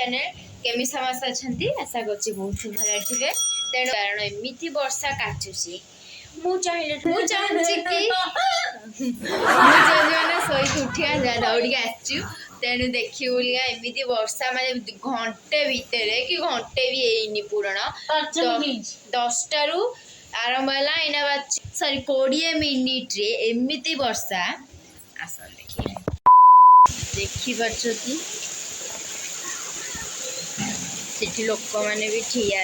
Channel केमी समस्त अच्छा आशा कर बहुत भल थे तेणु कारण एमती वर्षा काचुची मुझे कि शोक उठिया दौड़ी आसचु तेणु देखिए बोलिया एमती वर्षा माने घंटे भितर कि घंटे भी ହେଇନି पूर्ण 10 आरंभ है एना सॉरी 20 मिनिट रे एमती वर्षा आस देखी पार्टी सेठी लोक माने भी ठिया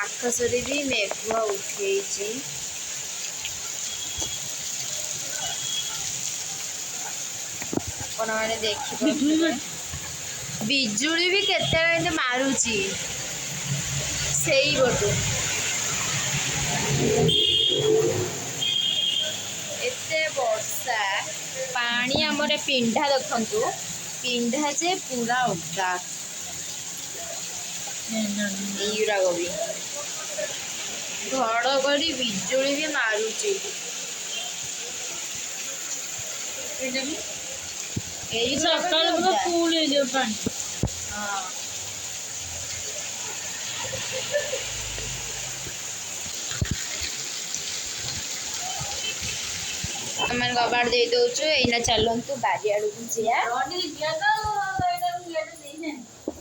आकाशरे भी मेघुआ उठे आपण मैंने देखिए बिजुली भी केते मारुची से बटू एते वर्षा पानी आमर पिंढा देखु पिंढा जे पूरा उठा युराग भी घड़घड़ी बिजुली भी मारुची फूल आम कबाड़ दे दौचु एना चलतु बारियाड़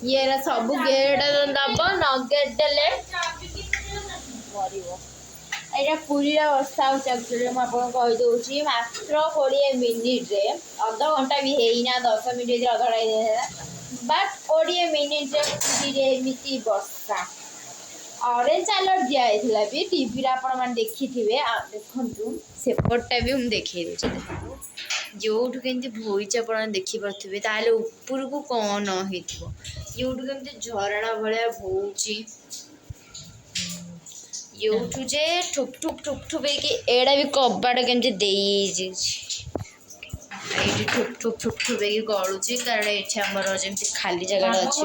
ये सब गेट दब न गेट देले मर पूरी वर्षा होची मुझे मात्र 20 मिनिट रे अध घंटा भी है 10 मिनिट अध बट 20 मिनिट पूरी एमती वर्षा ऑरेंज अलर्ट दिया भी टीवी आपण मैंने देखी थे देखु सेपटा भी मुझे देखी जोठू केमती भोईच आप देखिपे ताल ऊपर को कौन हो जोठू केमती झरणा भाया बोची योठू जे ठुप ठुप ठुप ठुप एड़ा भी कबाड़ केमती दे ठुप ठुप ठुप ठुप गलुची कारण ये आमर जमी खाली जगह अच्छे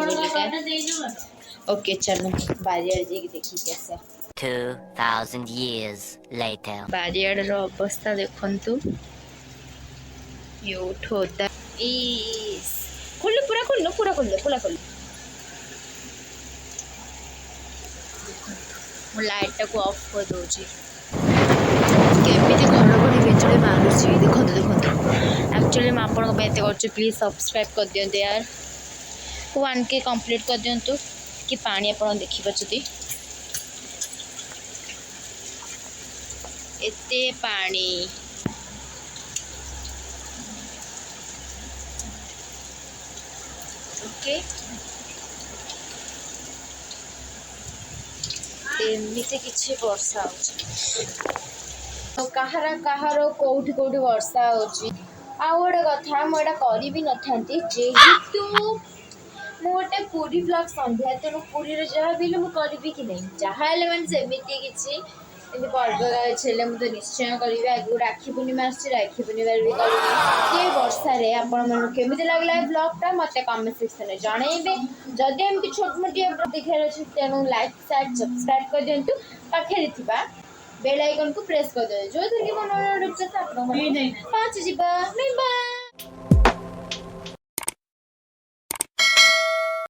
ओके चलो बारियाड़ देखिए आस 2000 years later बारियाड़ अवस्था देखु योठोदा खोल पूरा खोल पूरा खोल पूरा खोल लाइट टाक ऑफ कर दूसरी केमी घड़घड़ी बिजुली मारूची देखो देखो एक्चुअली मैं आपते प्लीज सब्सक्राइब कर दिंतु यार 1K कंप्लीट कर दिंतु कि पानी आप देखिपे एते पानी ओके एमती किसी वर्षा हो कहार कहार कौटी कौटी वर्षा होची आ गोटे कथा मुझे करी भी नथांती जेहेतु गोटे पूरी ब्लॉग संध्या तेणु पूरी जहाँ भी करी कि नहीं जहाँ मैंने सेमती किसी पर्व छे मुझे निश्चय करी आगे राखी पूर्णिमा राखी पूर्णिमा भी करी वर्षारे आपमती लगला ब्लॉगटा मत कमेंट सेक्शन में जनइबे जदि एमती छोट मोटी देखार अच्छे तेणु लाइक शेयर सब्सक्राइब कर दिंतु पाखे बेल आइकन को प्रेस कर दिखाँ जो थी कि मन नोटिफिकेशन आप पहुँच जाए। Bye bye.